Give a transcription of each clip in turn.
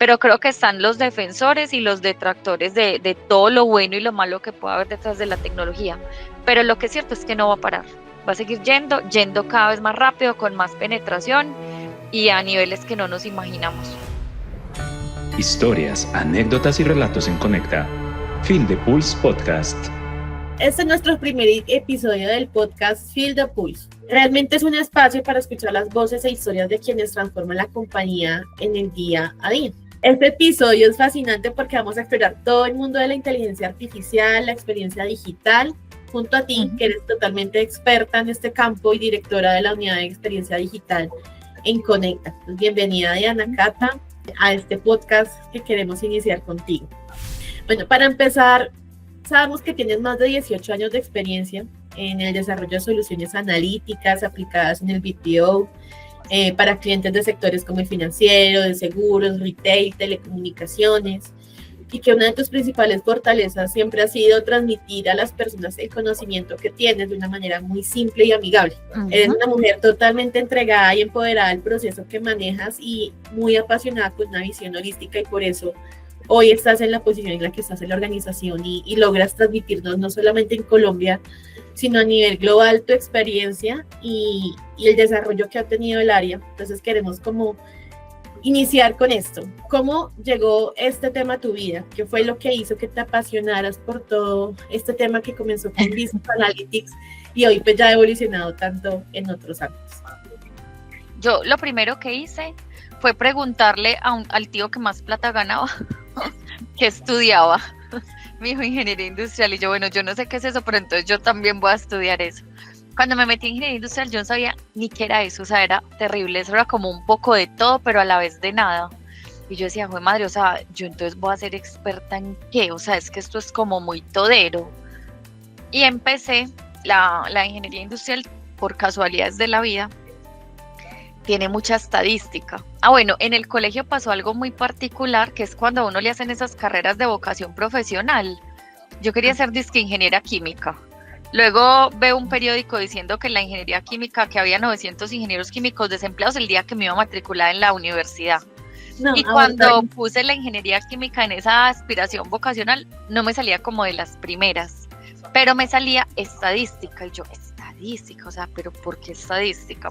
pero creo que están los defensores y los detractores de todo lo bueno y lo malo que puede haber detrás de la tecnología, pero lo que es cierto es que no va a parar, va a seguir yendo cada vez más rápido, con más penetración y a niveles que no nos imaginamos. Historias, anécdotas y relatos en Conecta. Feel the Pulse Podcast. Este es nuestro primer episodio del podcast Feel the Pulse. Realmente es un espacio para escuchar las voces e historias de quienes transforman la compañía en el día a día. Este episodio es fascinante porque vamos a explorar todo el mundo de la inteligencia artificial, la experiencia digital, junto a ti, que eres totalmente experta en este campo y directora de la unidad de experiencia digital en Conecta. Pues bienvenida, Diana Cata, a este podcast que queremos iniciar contigo. Bueno, para empezar, sabemos que tienes más de 18 años de experiencia en el desarrollo de soluciones analíticas aplicadas en el BPO para clientes de sectores como el financiero, de seguros, retail, telecomunicaciones, y que una de tus principales fortalezas siempre ha sido transmitir a las personas el conocimiento que tienes de una manera muy simple y amigable. Eres una mujer totalmente entregada y empoderada al proceso que manejas y muy apasionada con una visión holística, y por eso hoy estás en la posición en la que estás en la organización y logras transmitirnos no solamente en Colombia, sino a nivel global tu experiencia y el desarrollo que ha tenido el área. Entonces queremos como iniciar con esto. ¿Cómo llegó este tema a tu vida? ¿Qué fue lo que hizo que te apasionaras por todo este tema que comenzó con Business Analytics y hoy pues ya ha evolucionado tanto en otros ámbitos? Yo lo primero que hice fue preguntarle al tío que más plata ganaba, que estudiaba. Me dijo ingeniería industrial y yo, bueno, yo no sé qué es eso, pero entonces yo también voy a estudiar eso. Cuando me metí en ingeniería industrial yo no sabía ni qué era eso, o sea, era terrible, eso era como un poco de todo, pero a la vez de nada. Y yo decía, joder madre, o sea, yo entonces voy a ser experta en qué, o sea, es que esto es como muy todero. Y empecé la ingeniería industrial por casualidades de la vida. Tiene mucha estadística. Bueno, en el colegio pasó algo muy particular, que es cuando a uno le hacen esas carreras de vocación profesional. Yo quería ser disque ingeniera química. Luego veo un periódico diciendo que en la ingeniería química, que había 900 ingenieros químicos desempleados el día que me iba a matricular en la universidad. Y cuando puse la ingeniería química en esa aspiración vocacional, no me salía como de las primeras, pero me salía estadística. Y yo, estadística, o sea, ¿pero por qué estadística?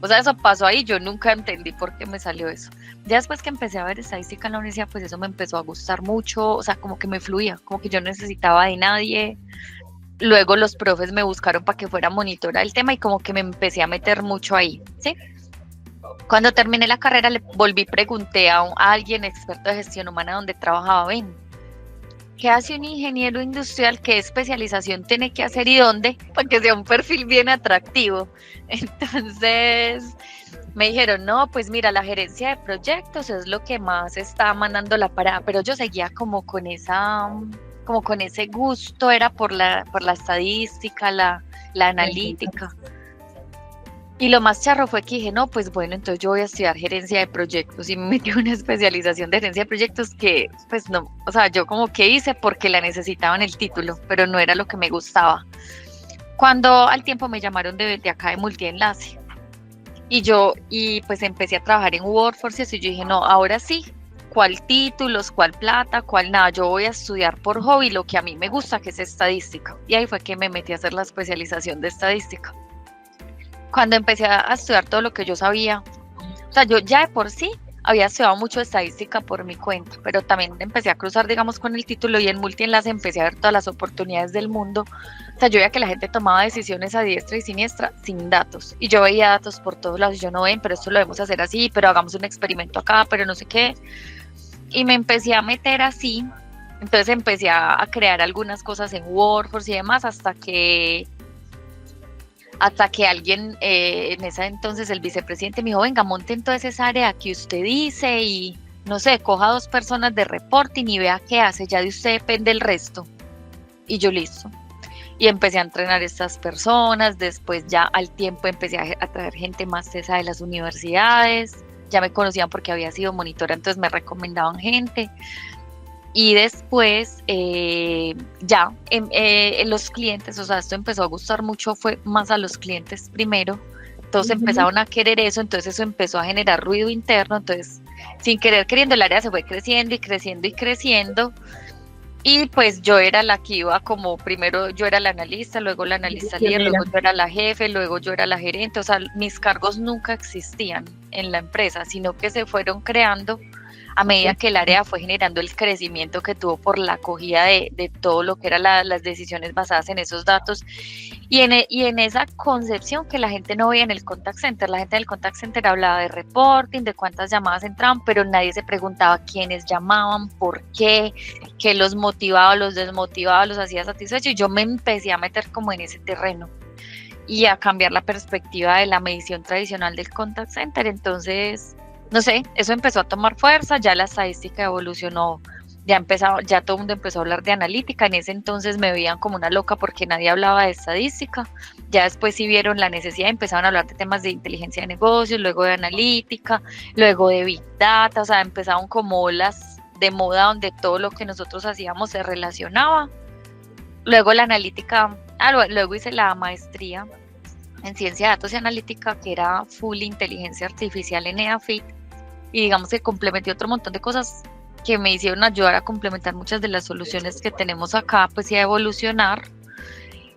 O sea, eso pasó ahí, yo nunca entendí por qué me salió eso. Ya después que empecé a ver estadística en la universidad, pues eso me empezó a gustar mucho, o sea, como que me fluía, como que yo no necesitaba de nadie. Luego los profes me buscaron para que fuera monitora del tema y como que me empecé a meter mucho ahí, ¿sí? Cuando terminé la carrera le volví y pregunté a alguien experto de gestión humana donde trabajaba, ven, ¿qué hace un ingeniero industrial? ¿Qué especialización tiene que hacer y dónde? Para que sea un perfil bien atractivo. Entonces me dijeron, no, pues mira, la gerencia de proyectos es lo que más está mandando la parada, pero yo seguía como con ese gusto, era por la estadística, la analítica. Y lo más charro fue que dije, no, pues bueno, entonces yo voy a estudiar gerencia de proyectos y me metí en una especialización de gerencia de proyectos que, pues no, o sea, yo como que hice porque la necesitaba en el título, pero no era lo que me gustaba. Cuando al tiempo me llamaron de acá de Multienlace y pues empecé a trabajar en Workforce y yo dije, no, ahora sí, ¿cuál títulos, cuál plata, cuál nada? Yo voy a estudiar por hobby lo que a mí me gusta, que es estadística. Y ahí fue que me metí a hacer la especialización de estadística. Cuando empecé a estudiar todo lo que yo sabía, o sea, yo ya de por sí había estudiado mucho estadística por mi cuenta, pero también empecé a cruzar, digamos, con el título y en Multienlace empecé a ver todas las oportunidades del mundo. O sea, yo veía que la gente tomaba decisiones a diestra y siniestra sin datos, y yo veía datos por todos lados, y yo no ven, pero esto lo debemos hacer así, pero hagamos un experimento acá, pero no sé qué, y me empecé a meter así. Entonces empecé a crear algunas cosas en Workforce y demás, hasta que alguien, en ese entonces el vicepresidente me dijo, venga, monte entonces esa área que usted dice y, no sé, coja 2 personas de reporting y vea qué hace, ya de usted depende el resto. Y yo listo. Y empecé a entrenar a estas personas, después ya al tiempo empecé a traer gente más tesa de las universidades, ya me conocían porque había sido monitora, entonces me recomendaban gente. Y después ya los clientes, o sea, esto empezó a gustar mucho, fue más a los clientes primero, todos empezaron a querer eso, entonces eso empezó a generar ruido interno, entonces sin querer queriendo el área se fue creciendo y creciendo y creciendo. Y pues yo era la que iba como, primero yo era la analista, luego la analista líder, luego yo era la jefe, luego yo era la gerente. O sea, mis cargos nunca existían en la empresa, sino que se fueron creando a medida que el área fue generando el crecimiento que tuvo por la acogida de todo lo que eran las decisiones basadas en esos datos y en esa concepción que la gente no veía en el contact center. La gente del contact center hablaba de reporting, de cuántas llamadas entraban, pero nadie se preguntaba quiénes llamaban, por qué los motivaba, los desmotivaba, los hacía satisfechos, y yo me empecé a meter como en ese terreno y a cambiar la perspectiva de la medición tradicional del contact center. Entonces, no sé, eso empezó a tomar fuerza, ya la estadística evolucionó, ya todo el mundo empezó a hablar de analítica. En ese entonces me veían como una loca porque nadie hablaba de estadística. Ya después sí vieron la necesidad, empezaron a hablar de temas de inteligencia de negocios, luego de analítica, luego de big data. O sea, empezaron como olas de moda donde todo lo que nosotros hacíamos se relacionaba. Luego la analítica, luego hice la maestría en ciencia de datos y analítica, que era full inteligencia artificial en EAFIT, y digamos que complementé otro montón de cosas que me hicieron ayudar a complementar muchas de las soluciones que tenemos acá, pues, y a evolucionar.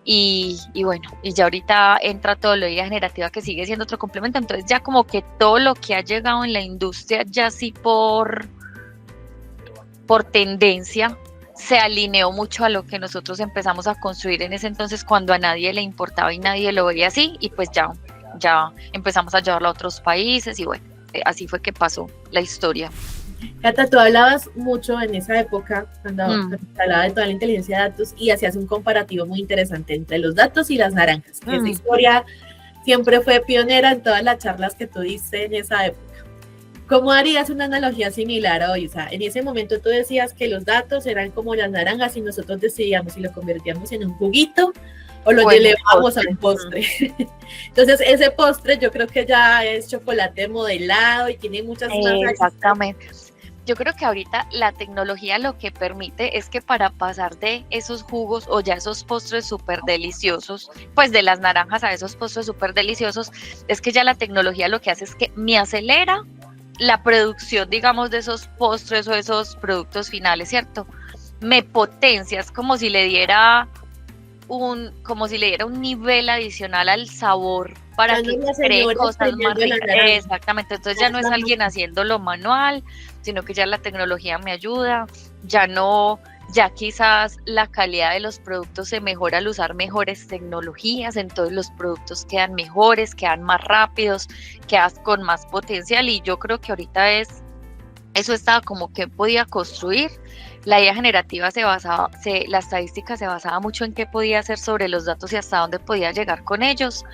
Y bueno, y ya ahorita entra todo lo de IA generativa, que sigue siendo otro complemento. Entonces ya como que todo lo que ha llegado en la industria, ya sí por tendencia, se alineó mucho a lo que nosotros empezamos a construir en ese entonces, cuando a nadie le importaba y nadie lo veía así, y pues ya empezamos a llevarlo a otros países. Y bueno, así fue que pasó la historia. Cata, tú hablabas mucho en esa época, cuando hablaba de toda la inteligencia de datos, y hacías un comparativo muy interesante entre los datos y las naranjas. Esa historia siempre fue pionera en todas las charlas que tú diste en esa época. ¿Cómo harías una analogía similar a hoy? O sea, en ese momento tú decías que los datos eran como las naranjas y nosotros decidíamos si lo convertíamos en un juguito o lo llevábamos a un postre. Entonces, ese postre yo creo que ya es chocolate modelado y tiene muchas más. Exactamente. Yo creo que ahorita la tecnología lo que permite es que para pasar de esos jugos o ya esos postres súper deliciosos, pues de las naranjas a esos postres súper deliciosos, es que ya la tecnología lo que hace es que me acelera la producción, digamos, de esos postres o esos productos finales, ¿cierto? Me potencia, es como si le diera un nivel adicional al sabor para que cree cosas más ricas. Exactamente, entonces ya no es alguien haciéndolo manual, sino que ya la tecnología me ayuda. Ya quizás la calidad de los productos se mejora al usar mejores tecnologías, entonces los productos quedan mejores, quedan más rápidos, quedan con más potencial. Y yo creo que ahorita eso estaba como que podía construir. La IA generativa la estadística se basaba mucho en qué podía hacer sobre los datos y hasta dónde podía llegar con ellos.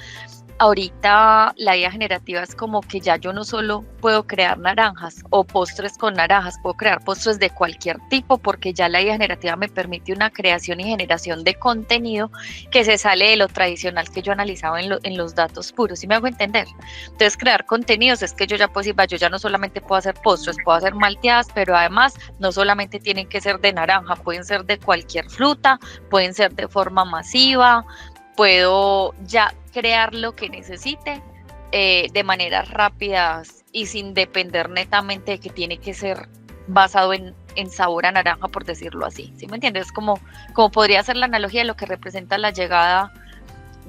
Ahorita la IA generativa es como que ya yo no solo puedo crear naranjas o postres con naranjas, puedo crear postres de cualquier tipo, porque ya la IA generativa me permite una creación y generación de contenido que se sale de lo tradicional que yo analizaba en los datos puros. ¿Sí me hago entender? Entonces, crear contenidos es que yo ya puedo decir, yo ya no solamente puedo hacer postres, puedo hacer malteadas, pero además no solamente tienen que ser de naranja, pueden ser de cualquier fruta, pueden ser de forma masiva. Puedo ya crear lo que necesite de maneras rápidas y sin depender netamente de que tiene que ser basado en sabor a naranja, por decirlo así. ¿Sí me entiendes? Como podría ser la analogía de lo que representa la llegada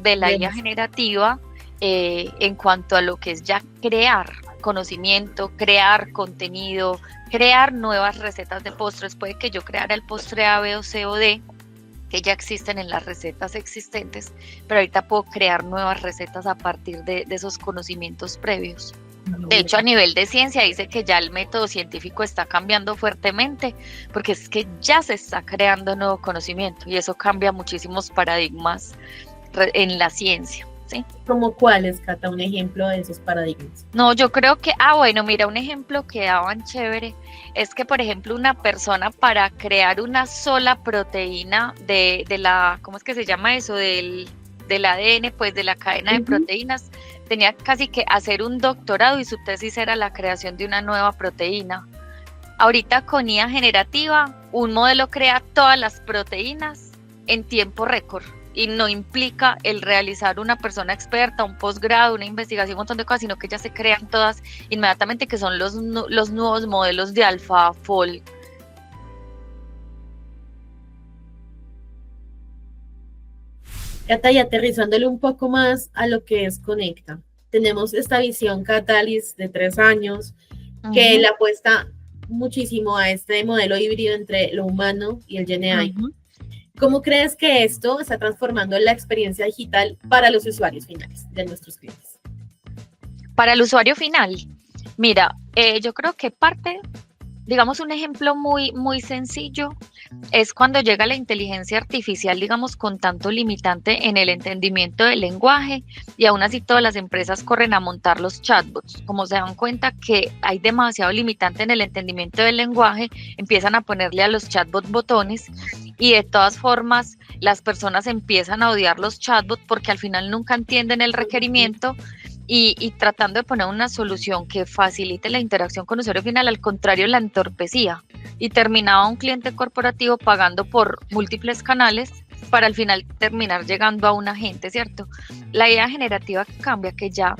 de la IA generativa en cuanto a lo que es ya crear conocimiento, crear contenido, crear nuevas recetas de postres. Puede que yo creara el postre A, B o C o D, que ya existen en las recetas existentes, pero ahorita puedo crear nuevas recetas a partir de esos conocimientos previos. De hecho, a nivel de ciencia dice que ya el método científico está cambiando fuertemente, porque es que ya se está creando nuevo conocimiento y eso cambia muchísimos paradigmas en la ciencia. ¿Sí? ¿Cómo cuáles, Cata? Un ejemplo de esos paradigmas. No, yo creo que, mira, un ejemplo que daban chévere es que, por ejemplo, una persona para crear una sola proteína de la, ¿cómo es que se llama eso? Del ADN, pues de la cadena de proteínas, tenía casi que hacer un doctorado y su tesis era la creación de una nueva proteína. Ahorita con IA generativa, un modelo crea todas las proteínas en tiempo récord. y no implica el realizar una persona experta, un posgrado, una investigación, un montón de cosas, sino que ya se crean todas inmediatamente, que son los nuevos modelos de AlphaFold. Cata, y aterrizándole un poco más a lo que es Conecta. Tenemos esta visión Catalyst de 3 años, que le apuesta muchísimo a este modelo híbrido entre lo humano y el GenAI. ¿Cómo crees que esto está transformando la experiencia digital para los usuarios finales de nuestros clientes? Para el usuario final, mira, yo creo que parte, digamos, un ejemplo muy, muy sencillo es cuando llega la inteligencia artificial, digamos, con tanto limitante en el entendimiento del lenguaje, y aún así todas las empresas corren a montar los chatbots. Como se dan cuenta que hay demasiado limitante en el entendimiento del lenguaje, empiezan a ponerle a los chatbots botones, y de todas formas las personas empiezan a odiar los chatbots porque al final nunca entienden el requerimiento. Y tratando de poner una solución que facilite la interacción con el usuario final, al contrario, la entorpecía, y terminaba un cliente corporativo pagando por múltiples canales para al final terminar llegando a un agente, ¿cierto? La idea generativa que cambia, que ya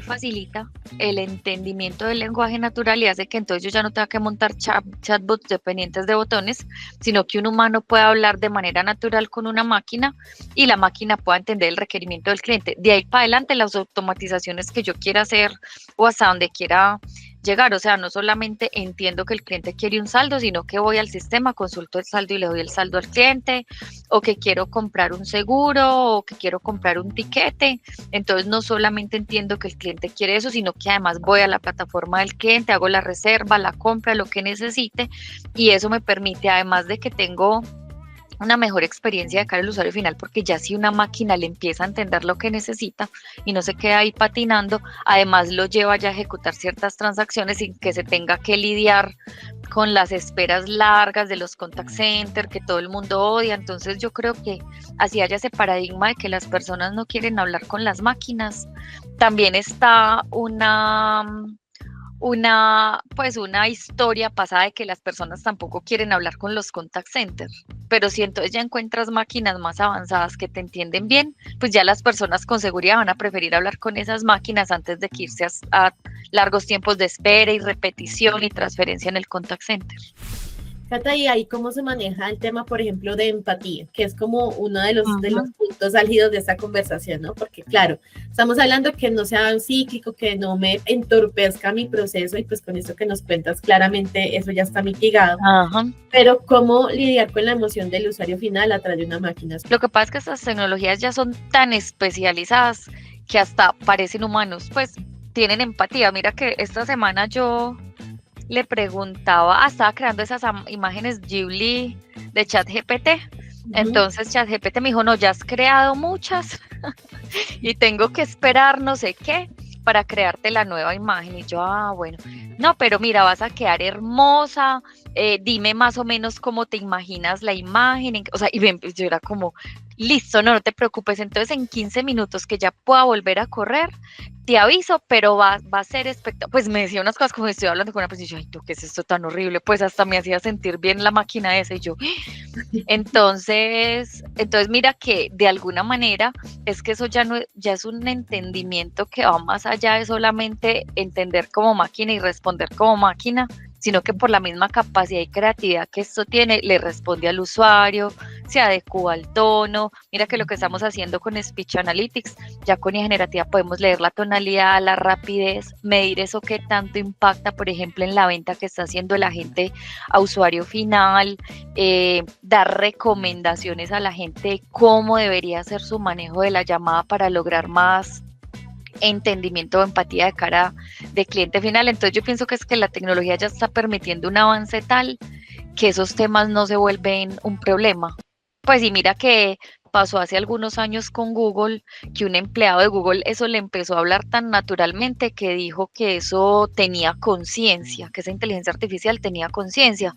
facilita el entendimiento del lenguaje natural y hace que entonces yo ya no tenga que montar chatbots dependientes de botones, sino que un humano pueda hablar de manera natural con una máquina y la máquina pueda entender el requerimiento del cliente. De ahí para adelante, las automatizaciones que yo quiera hacer o hasta donde quiera llegar, o sea, no solamente entiendo que el cliente quiere un saldo, sino que voy al sistema, consulto el saldo y le doy el saldo al cliente, o que quiero comprar un seguro, o que quiero comprar un tiquete. Entonces no solamente entiendo que el cliente quiere eso, sino que además voy a la plataforma del cliente, hago la reserva, la compra, lo que necesite, y eso me permite, además de que tengo una mejor experiencia de cara al usuario final, porque ya si una máquina le empieza a entender lo que necesita y no se queda ahí patinando, además lo lleva ya a ejecutar ciertas transacciones sin que se tenga que lidiar con las esperas largas de los contact center que todo el mundo odia. Entonces yo creo que así haya ese paradigma de que las personas no quieren hablar con las máquinas. También está una historia pasada de que las personas tampoco quieren hablar con los contact centers, pero si entonces ya encuentras máquinas más avanzadas que te entienden bien, pues ya las personas con seguridad van a preferir hablar con esas máquinas antes de que irse a largos tiempos de espera y repetición y transferencia en el contact center. Cata, y ahí cómo se maneja el tema, por ejemplo, de empatía, que es como uno de los puntos álgidos de esta conversación, ¿no? Porque claro, estamos hablando que no sea un cíclico, que no me entorpezca mi proceso, y pues con esto que nos cuentas claramente eso ya está mitigado. Pero ¿cómo lidiar con la emoción del usuario final a través de una máquina? Lo que pasa es que estas tecnologías ya son tan especializadas que hasta parecen humanos, pues tienen empatía. Mira que esta semana yo le preguntaba, estaba creando esas imágenes Ghibli de ChatGPT. Entonces ChatGPT me dijo, no, ya has creado muchas y tengo que esperar no sé qué para crearte la nueva imagen. Y yo, bueno, no, pero mira, vas a quedar hermosa, dime más o menos cómo te imaginas la imagen. O sea, y yo era como, listo, no te preocupes, entonces en 15 minutos que ya pueda volver a correr, te aviso, pero va a ser espectacular. Pues me decía unas cosas como estoy hablando con una persona, y yo, ay, ¿tú qué es esto tan horrible? Pues hasta me hacía sentir bien la máquina esa, y yo, entonces mira que de alguna manera es que eso ya es un entendimiento que va más allá de solamente entender como máquina y responder como máquina, sino que por la misma capacidad y creatividad que esto tiene, le responde al usuario, se adecua al tono. Mira que lo que estamos haciendo con Speech Analytics, ya con IA generativa podemos leer la tonalidad, la rapidez, medir eso que tanto impacta, por ejemplo, en la venta que está haciendo el agente a usuario final, dar recomendaciones a la gente de cómo debería ser su manejo de la llamada para lograr más entendimiento o empatía de cara de cliente final. Entonces yo pienso que es que la tecnología ya está permitiendo un avance tal que esos temas no se vuelven un problema. Pues y mira que pasó hace algunos años con Google, que un empleado de Google eso le empezó a hablar tan naturalmente que dijo que eso tenía conciencia, que esa inteligencia artificial tenía conciencia.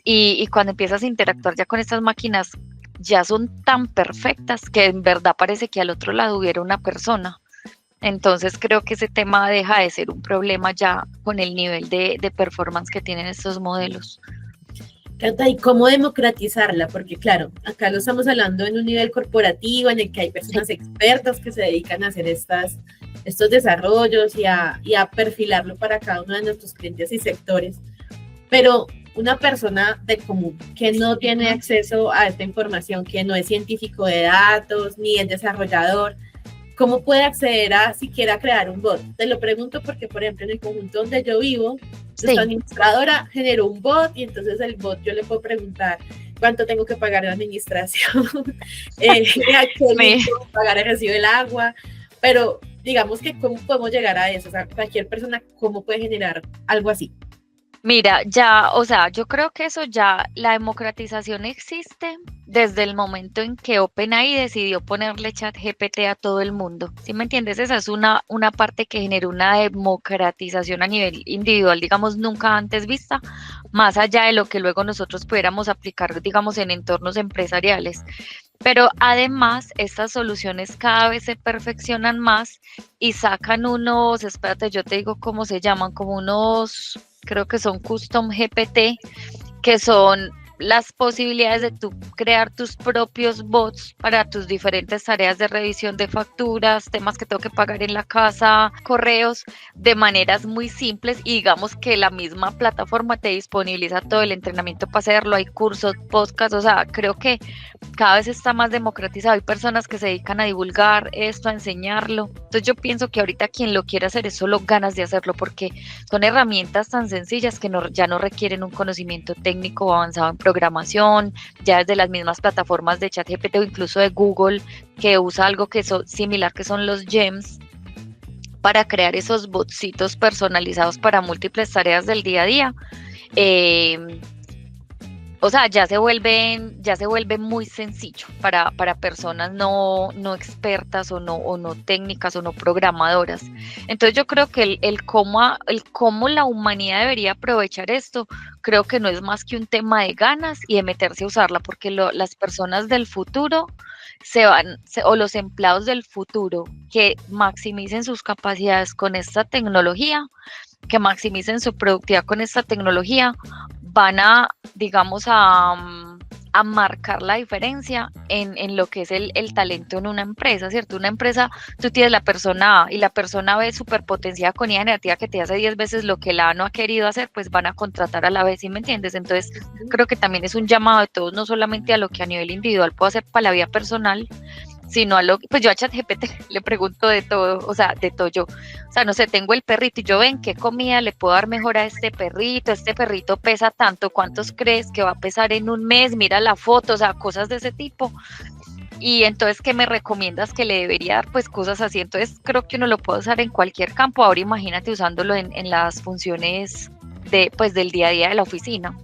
Y cuando empiezas a interactuar ya con estas máquinas, ya son tan perfectas que en verdad parece que al otro lado hubiera una persona. Entonces creo que ese tema deja de ser un problema ya con el nivel de performance que tienen estos modelos. Cata, ¿y cómo democratizarla? Porque claro, acá lo estamos hablando en un nivel corporativo en el que hay personas expertas que se dedican a hacer estos desarrollos y a perfilarlo para cada uno de nuestros clientes y sectores. Pero una persona de común que no tiene acceso a esta información, que no es científico de datos ni es desarrollador, ¿cómo puede acceder a siquiera crear un bot? Te lo pregunto porque, por ejemplo, en el conjunto donde yo vivo, nuestra administradora generó un bot y entonces el bot yo le puedo preguntar cuánto tengo que pagar de administración, a qué pagar el recibo del agua, pero digamos que cómo podemos llegar a eso, o sea, cualquier persona, ¿cómo puede generar algo así? Mira, ya, o sea, yo creo que eso ya, la democratización existe desde el momento en que OpenAI decidió ponerle ChatGPT a todo el mundo. ¿Sí me entiendes? Esa es una parte que generó una democratización a nivel individual, digamos, nunca antes vista, más allá de lo que luego nosotros pudiéramos aplicar, digamos, en entornos empresariales. Pero además, estas soluciones cada vez se perfeccionan más y sacan unos, espérate, yo te digo cómo se llaman, como unos, creo que son Custom GPT, que son las posibilidades de tú crear tus propios bots para tus diferentes tareas de revisión de facturas, temas que tengo que pagar en la casa, correos, de maneras muy simples, y digamos que la misma plataforma te disponibiliza todo el entrenamiento para hacerlo, hay cursos, podcasts, o sea, creo que cada vez está más democratizado, hay personas que se dedican a divulgar esto, a enseñarlo, entonces yo pienso que ahorita quien lo quiere hacer es solo ganas de hacerlo, porque son herramientas tan sencillas que ya no requieren un conocimiento técnico o avanzado en programación, ya desde las mismas plataformas de ChatGPT o incluso de Google, que usa algo que es similar, que son los GEMS, para crear esos botsitos personalizados para múltiples tareas del día a día. O sea, ya se vuelve muy sencillo para personas no expertas o no técnicas o no programadoras. Entonces yo creo que el cómo la humanidad debería aprovechar esto, creo que no es más que un tema de ganas y de meterse a usarla, porque las personas del futuro o los empleados del futuro que maximicen sus capacidades con esta tecnología, que maximicen su productividad con esta tecnología, van a, digamos, a marcar la diferencia en lo que es el talento en una empresa, ¿cierto? Una empresa, tú tienes la persona A y la persona B superpotenciada con IA generativa que te hace 10 veces lo que la A no ha querido hacer, pues van a contratar a la B, ¿sí me entiendes? Entonces, creo que también es un llamado de todos, no solamente a lo que a nivel individual puedo hacer para la vida personal, sino a lo que, pues yo a ChatGPT le pregunto de todo, o sea, de todo yo. O sea, no sé, tengo el perrito y yo ven qué comida le puedo dar mejor a este perrito pesa tanto, ¿cuántos crees que va a pesar en un mes? Mira la foto, o sea, cosas de ese tipo. Y entonces, ¿qué me recomiendas que le debería dar? Pues cosas así. Entonces, creo que uno lo puede usar en cualquier campo. Ahora imagínate usándolo en las funciones pues, del día a día de la oficina.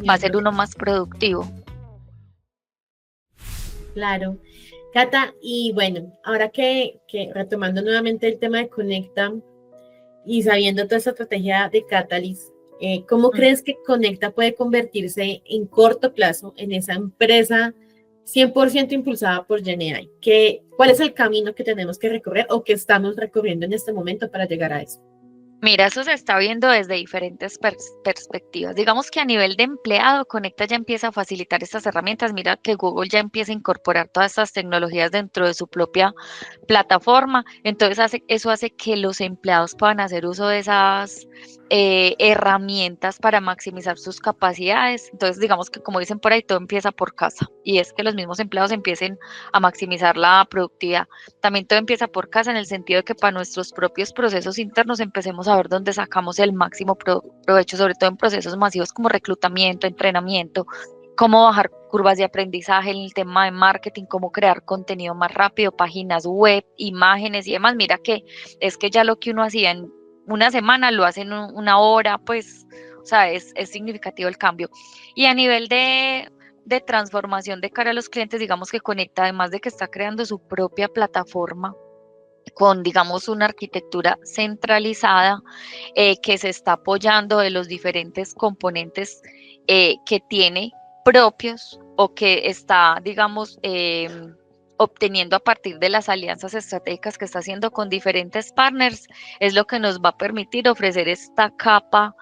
Va a ser uno más productivo. Claro. Cata, y bueno, ahora que retomando nuevamente el tema de Conecta y sabiendo toda esa estrategia de Catalyst, ¿cómo crees que Conecta puede convertirse en corto plazo en esa empresa 100% impulsada por GenAI? ¿Cuál es el camino que tenemos que recorrer o que estamos recorriendo en este momento para llegar a eso? Mira, eso se está viendo desde diferentes perspectivas. Digamos que a nivel de empleado, Conecta ya empieza a facilitar estas herramientas. Mira que Google ya empieza a incorporar todas estas tecnologías dentro de su propia plataforma. Entonces, eso hace que los empleados puedan hacer uso de esas herramientas para maximizar sus capacidades. Entonces, digamos que como dicen por ahí, todo empieza por casa. Y es que los mismos empleados empiecen a maximizar la productividad. También todo empieza por casa en el sentido de que para nuestros propios procesos internos empecemos a ver dónde sacamos el máximo provecho, sobre todo en procesos masivos como reclutamiento, entrenamiento, cómo bajar curvas de aprendizaje en el tema de marketing, cómo crear contenido más rápido, páginas web, imágenes y demás. Mira que es que ya lo que uno hacía en una semana lo hace en una hora, pues, o sea, es significativo el cambio. Y a nivel de transformación de cara a los clientes, digamos que Conecta, además de que está creando su propia plataforma con, digamos, una arquitectura centralizada que se está apoyando de los diferentes componentes que tiene propios o que está, digamos, obteniendo a partir de las alianzas estratégicas que está haciendo con diferentes partners, es lo que nos va a permitir ofrecer esta capa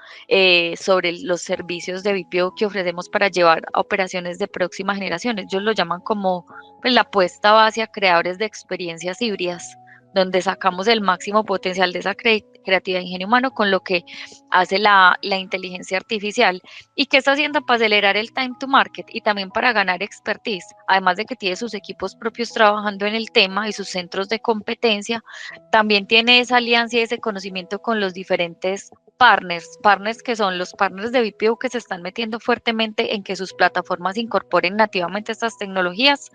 sobre los servicios de BPO que ofrecemos para llevar a operaciones de próxima generación. Ellos lo llaman como pues, la puesta base a creadores de experiencias híbridas, donde sacamos el máximo potencial de esa creatividad e ingenio humano con lo que hace la inteligencia artificial. ¿Y qué está haciendo para acelerar el time to market y también para ganar expertise? Además de que tiene sus equipos propios trabajando en el tema y sus centros de competencia, también tiene esa alianza y ese conocimiento con los diferentes partners que son los partners de BPO que se están metiendo fuertemente en que sus plataformas incorporen nativamente estas tecnologías,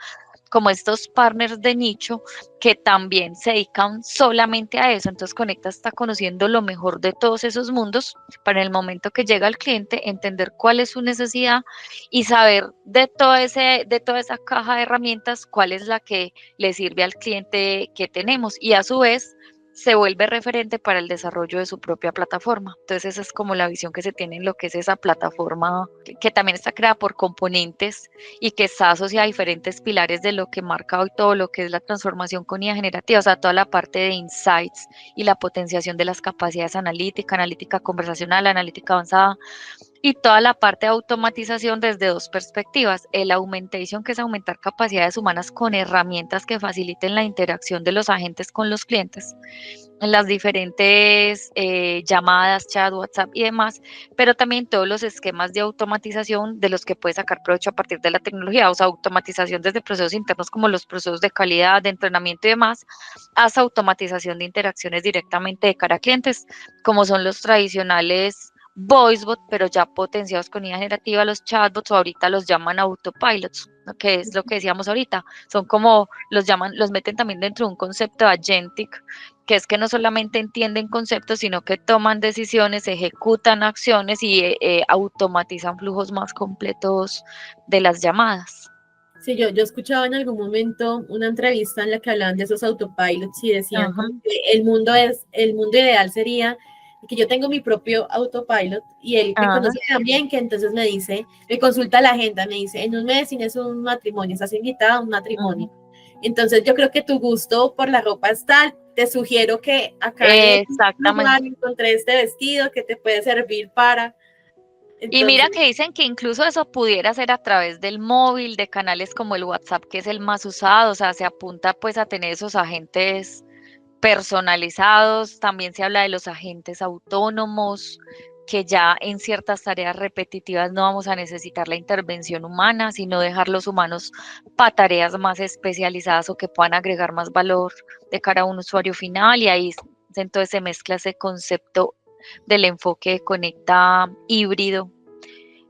como estos partners de nicho que también se dedican solamente a eso. Entonces Conecta está conociendo lo mejor de todos esos mundos para en el momento que llega el cliente entender cuál es su necesidad y saber de toda esa caja de herramientas cuál es la que le sirve al cliente que tenemos, y a su vez se vuelve referente para el desarrollo de su propia plataforma. Entonces esa es como la visión que se tiene en lo que es esa plataforma que también está creada por componentes y que está asociada a diferentes pilares de lo que marca hoy todo lo que es la transformación con IA generativa, o sea, toda la parte de insights y la potenciación de las capacidades analítica conversacional, analítica avanzada, y toda la parte de automatización desde dos perspectivas: el augmentation, que es aumentar capacidades humanas con herramientas que faciliten la interacción de los agentes con los clientes, en las diferentes llamadas, chat, WhatsApp y demás, pero también todos los esquemas de automatización de los que puedes sacar provecho a partir de la tecnología, o sea, automatización desde procesos internos como los procesos de calidad, de entrenamiento y demás, hasta automatización de interacciones directamente de cara a clientes, como son los tradicionales voicebot, pero ya potenciados con IA generativa, los chatbots, o ahorita los llaman autopilots, que es lo que decíamos ahorita, son como los llaman, los meten también dentro de un concepto de agentic, que es que no solamente entienden conceptos, sino que toman decisiones, ejecutan acciones y automatizan flujos más completos de las llamadas. Sí, yo escuchaba en algún momento una entrevista en la que hablaban de esos autopilots y decían como que el mundo ideal sería que yo tengo mi propio autopilot y él me conoce tan bien que entonces me dice, me consulta la agenda, me dice, en un mes tienes un matrimonio, estás invitada a un matrimonio. Entonces yo creo que tu gusto por la ropa es tal, te sugiero que acá en el lugar encontré este vestido que te puede servir para... Entonces, y mira que dicen que incluso eso pudiera ser a través del móvil, de canales como el WhatsApp, que es el más usado, o sea, se apunta pues a tener esos agentes personalizados. También se habla de los agentes autónomos, que ya en ciertas tareas repetitivas no vamos a necesitar la intervención humana, sino dejar los humanos para tareas más especializadas o que puedan agregar más valor de cara a un usuario final, y ahí entonces se mezcla ese concepto del enfoque de Conecta híbrido,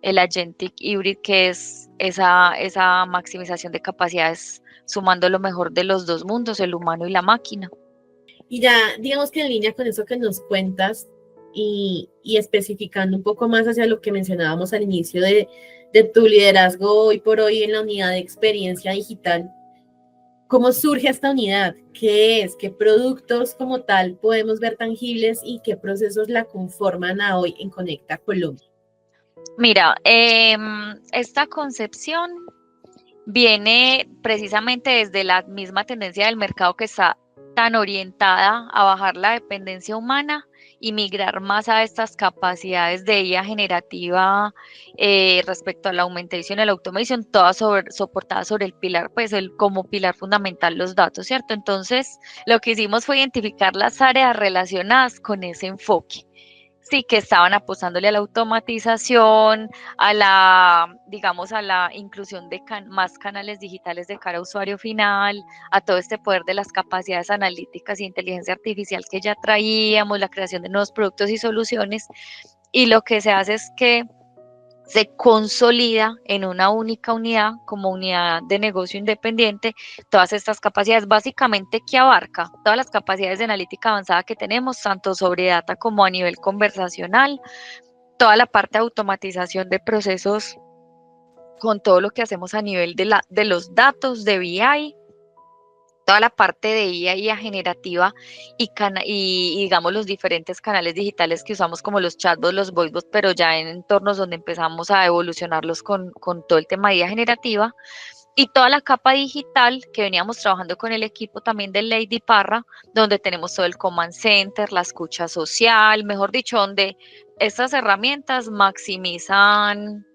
el agentic hybrid, que es esa maximización de capacidades sumando lo mejor de los dos mundos, el humano y la máquina. Y ya, digamos que en línea con eso que nos cuentas y especificando un poco más hacia lo que mencionábamos al inicio de tu liderazgo hoy por hoy en la unidad de experiencia digital, ¿cómo surge esta unidad? ¿Qué es? ¿Qué productos como tal podemos ver tangibles y qué procesos la conforman a hoy en Conecta Colombia? Mira, esta concepción viene precisamente desde la misma tendencia del mercado que está tan orientada a bajar la dependencia humana y migrar más a estas capacidades de IA generativa respecto a la augmentación y la automation, todas soportadas sobre el pilar, pues como pilar fundamental los datos, ¿cierto? Entonces, lo que hicimos fue identificar las áreas relacionadas con ese enfoque. Sí, que estaban apostándole a la automatización, a la inclusión de más canales digitales de cara a usuario final, a todo este poder de las capacidades analíticas y inteligencia artificial que ya traíamos, la creación de nuevos productos y soluciones. Y lo que se hace es que se consolida en una única unidad, como unidad de negocio independiente, todas estas capacidades, básicamente que abarca todas las capacidades de analítica avanzada que tenemos, tanto sobre data como a nivel conversacional, toda la parte de automatización de procesos con todo lo que hacemos a nivel de los datos de BI, toda la parte de IA generativa y digamos los diferentes canales digitales que usamos como los chatbots, los voicebots, pero ya en entornos donde empezamos a evolucionarlos con todo el tema de IA generativa, y toda la capa digital que veníamos trabajando con el equipo también de Lady Parra, donde tenemos todo el command center, la escucha social, mejor dicho, donde estas herramientas maximizan,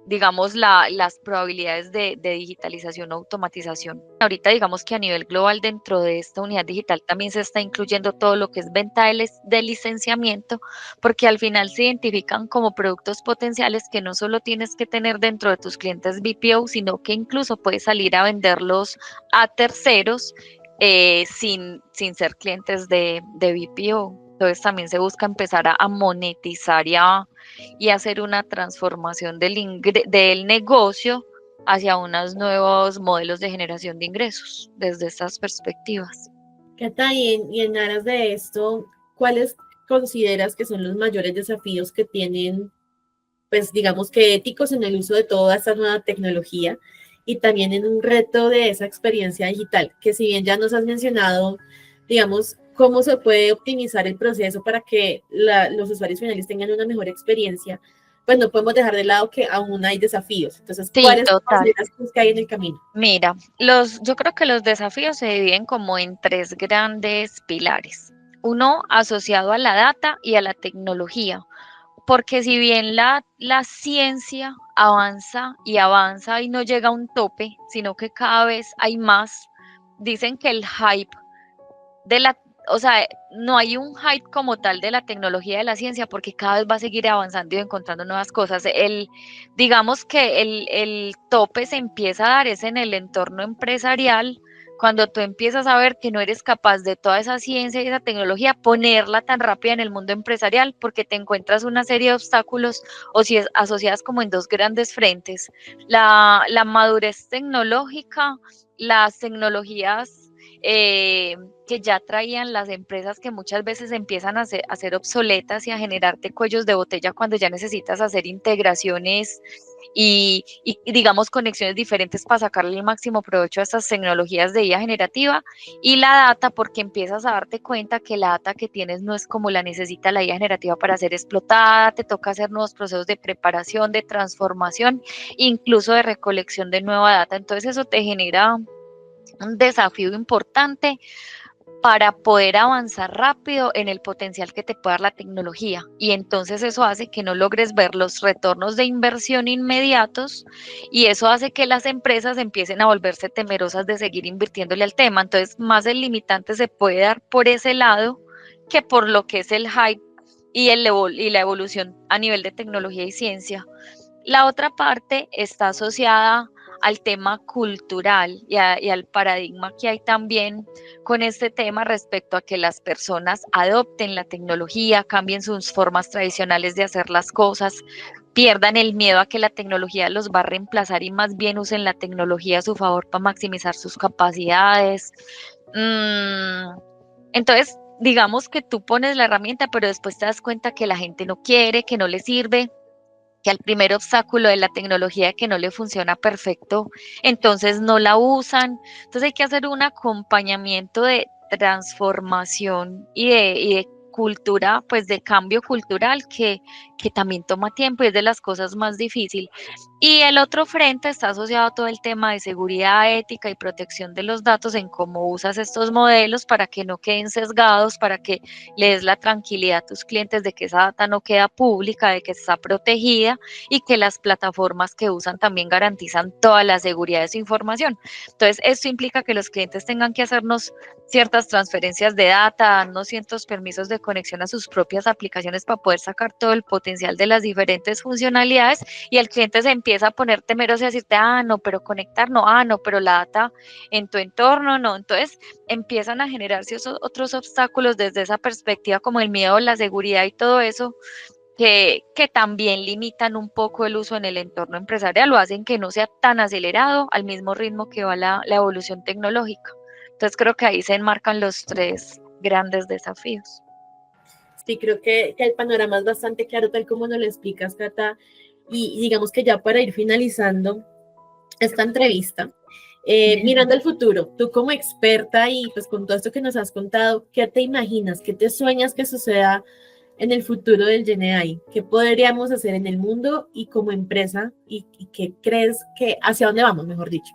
digamos, las probabilidades de digitalización o automatización. Ahorita digamos que a nivel global dentro de esta unidad digital también se está incluyendo todo lo que es venta de licenciamiento, porque al final se identifican como productos potenciales que no solo tienes que tener dentro de tus clientes BPO, sino que incluso puedes salir a venderlos a terceros sin ser clientes de BPO. Entonces también se busca empezar a monetizar y hacer una transformación del negocio hacia unos nuevos modelos de generación de ingresos desde estas perspectivas. Cata, y en aras de esto, ¿cuáles consideras que son los mayores desafíos que tienen, pues digamos que éticos en el uso de toda esta nueva tecnología y también en un reto de esa experiencia digital? Que si bien ya nos has mencionado, digamos, cómo se puede optimizar el proceso para que los usuarios finales tengan una mejor experiencia, pues no podemos dejar de lado que aún hay desafíos. Entonces, Sí, ¿cuáles total. consideras que hay en el camino? Mira, yo creo que los desafíos se dividen como en tres grandes pilares. Uno asociado a la data y a la tecnología, porque si bien la ciencia avanza y no llega a un tope, sino que cada vez hay más, dicen que el hype de o sea, no hay un hype como tal de la tecnología de la ciencia porque cada vez va a seguir avanzando y encontrando nuevas cosas. Digamos que el tope se empieza a dar es en el entorno empresarial, cuando tú empiezas a ver que no eres capaz de toda esa ciencia y esa tecnología ponerla tan rápida en el mundo empresarial porque te encuentras una serie de obstáculos o si es asociadas como en dos grandes frentes. La madurez tecnológica, las tecnologías que ya traían las empresas que muchas veces empiezan a ser obsoletas y a generarte cuellos de botella cuando ya necesitas hacer integraciones y digamos conexiones diferentes para sacarle el máximo provecho a estas tecnologías de IA generativa y la data porque empiezas a darte cuenta que la data que tienes no es como la necesita la IA generativa para ser explotada, te toca hacer nuevos procesos de preparación, de transformación, incluso de recolección de nueva data, entonces eso te genera un desafío importante para poder avanzar rápido en el potencial que te puede dar la tecnología. Y entonces eso hace que no logres ver los retornos de inversión inmediatos y eso hace que las empresas empiecen a volverse temerosas de seguir invirtiéndole al tema. Entonces, más el limitante se puede dar por ese lado que por lo que es el hype y la evolución a nivel de tecnología y ciencia. La otra parte está asociada al tema cultural y al paradigma que hay también con este tema respecto a que las personas adopten la tecnología, cambien sus formas tradicionales de hacer las cosas, pierdan el miedo a que la tecnología los va a reemplazar y más bien usen la tecnología a su favor para maximizar sus capacidades. Entonces, digamos que tú pones la herramienta, pero después te das cuenta que la gente no quiere, que no le sirve, que al primer obstáculo de la tecnología que no le funciona perfecto, entonces no la usan. Entonces hay que hacer un acompañamiento de transformación y de cultura, pues de cambio cultural que también toma tiempo y es de las cosas más difíciles. Y el otro frente está asociado a todo el tema de seguridad ética y protección de los datos en cómo usas estos modelos para que no queden sesgados, para que le des la tranquilidad a tus clientes de que esa data no queda pública, de que está protegida y que las plataformas que usan también garantizan toda la seguridad de su información. Entonces, esto implica que los clientes tengan que hacernos ciertas transferencias de data, darnos ciertos permisos de conexión a sus propias aplicaciones para poder sacar todo el potencial de las diferentes funcionalidades y el cliente se empieza a poner temeroso y a decirte, no, pero conectar no, no, pero la data en tu entorno no. Entonces, empiezan a generarse esos otros obstáculos desde esa perspectiva como el miedo, la seguridad y todo eso que también limitan un poco el uso en el entorno empresarial, lo hacen que no sea tan acelerado al mismo ritmo que va la evolución tecnológica. Entonces creo que ahí se enmarcan los tres grandes desafíos. Sí, creo que el panorama es bastante claro, tal como nos lo explicas, Cata. Y digamos que ya para ir finalizando esta entrevista, mirando al futuro, tú como experta y pues con todo esto que nos has contado, ¿qué te imaginas? ¿Qué te sueñas que suceda en el futuro del GenAI? ¿Qué podríamos hacer en el mundo y como empresa? ¿Y qué crees que hacia dónde vamos, mejor dicho?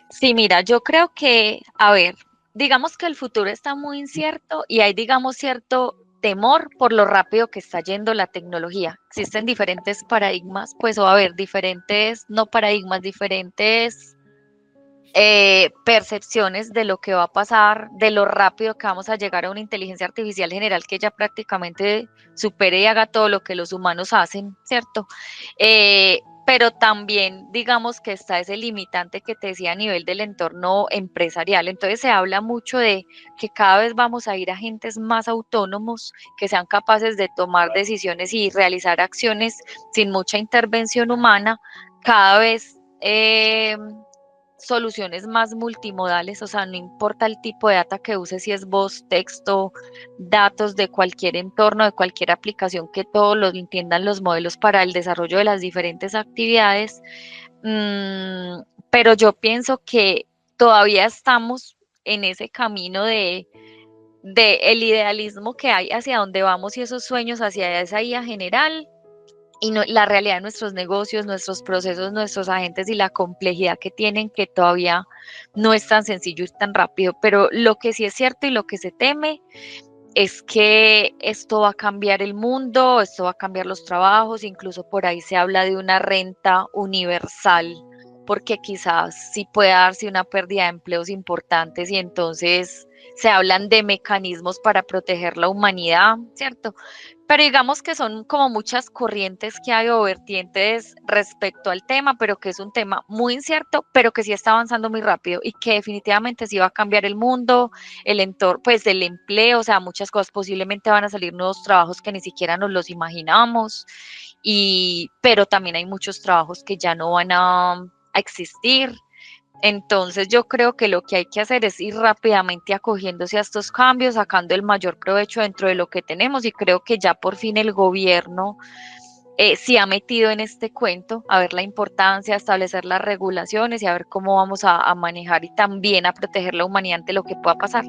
Sí, mira, yo creo que, a ver, digamos que el futuro está muy incierto y hay, digamos, cierto temor por lo rápido que está yendo la tecnología. Existen diferentes paradigmas, pues, o a ver, diferentes, no paradigmas, diferentes percepciones de lo que va a pasar, de lo rápido que vamos a llegar a una inteligencia artificial general que ya prácticamente supere y haga todo lo que los humanos hacen, ¿cierto? Pero también digamos que está ese limitante que te decía a nivel del entorno empresarial. Entonces se habla mucho de que cada vez vamos a ir a agentes más autónomos, que sean capaces de tomar decisiones y realizar acciones sin mucha intervención humana, cada vez soluciones más multimodales, o sea, no importa el tipo de data que uses, si es voz, texto, datos de cualquier entorno, de cualquier aplicación, que todos lo entiendan los modelos para el desarrollo de las diferentes actividades. Pero yo pienso que todavía estamos en ese camino de el idealismo que hay hacia dónde vamos y esos sueños hacia esa IA general y no, la realidad de nuestros negocios, nuestros procesos, nuestros agentes y la complejidad que tienen, que todavía no es tan sencillo y tan rápido. Pero lo que sí es cierto y lo que se teme es que esto va a cambiar el mundo, esto va a cambiar los trabajos, incluso por ahí se habla de una renta universal, porque quizás sí puede darse una pérdida de empleos importantes y entonces se hablan de mecanismos para proteger la humanidad, ¿cierto? Pero digamos que son como muchas corrientes que hay o vertientes respecto al tema, pero que es un tema muy incierto, pero que sí está avanzando muy rápido y que definitivamente sí va a cambiar el mundo, el entorno, pues el empleo, o sea, muchas cosas, posiblemente van a salir nuevos trabajos que ni siquiera nos los imaginamos, pero también hay muchos trabajos que ya no van a existir. Entonces yo creo que lo que hay que hacer es ir rápidamente acogiéndose a estos cambios, sacando el mayor provecho dentro de lo que tenemos y creo que ya por fin el gobierno se ha metido en este cuento, a ver la importancia de establecer las regulaciones y a ver cómo vamos a manejar y también a proteger la humanidad ante lo que pueda pasar.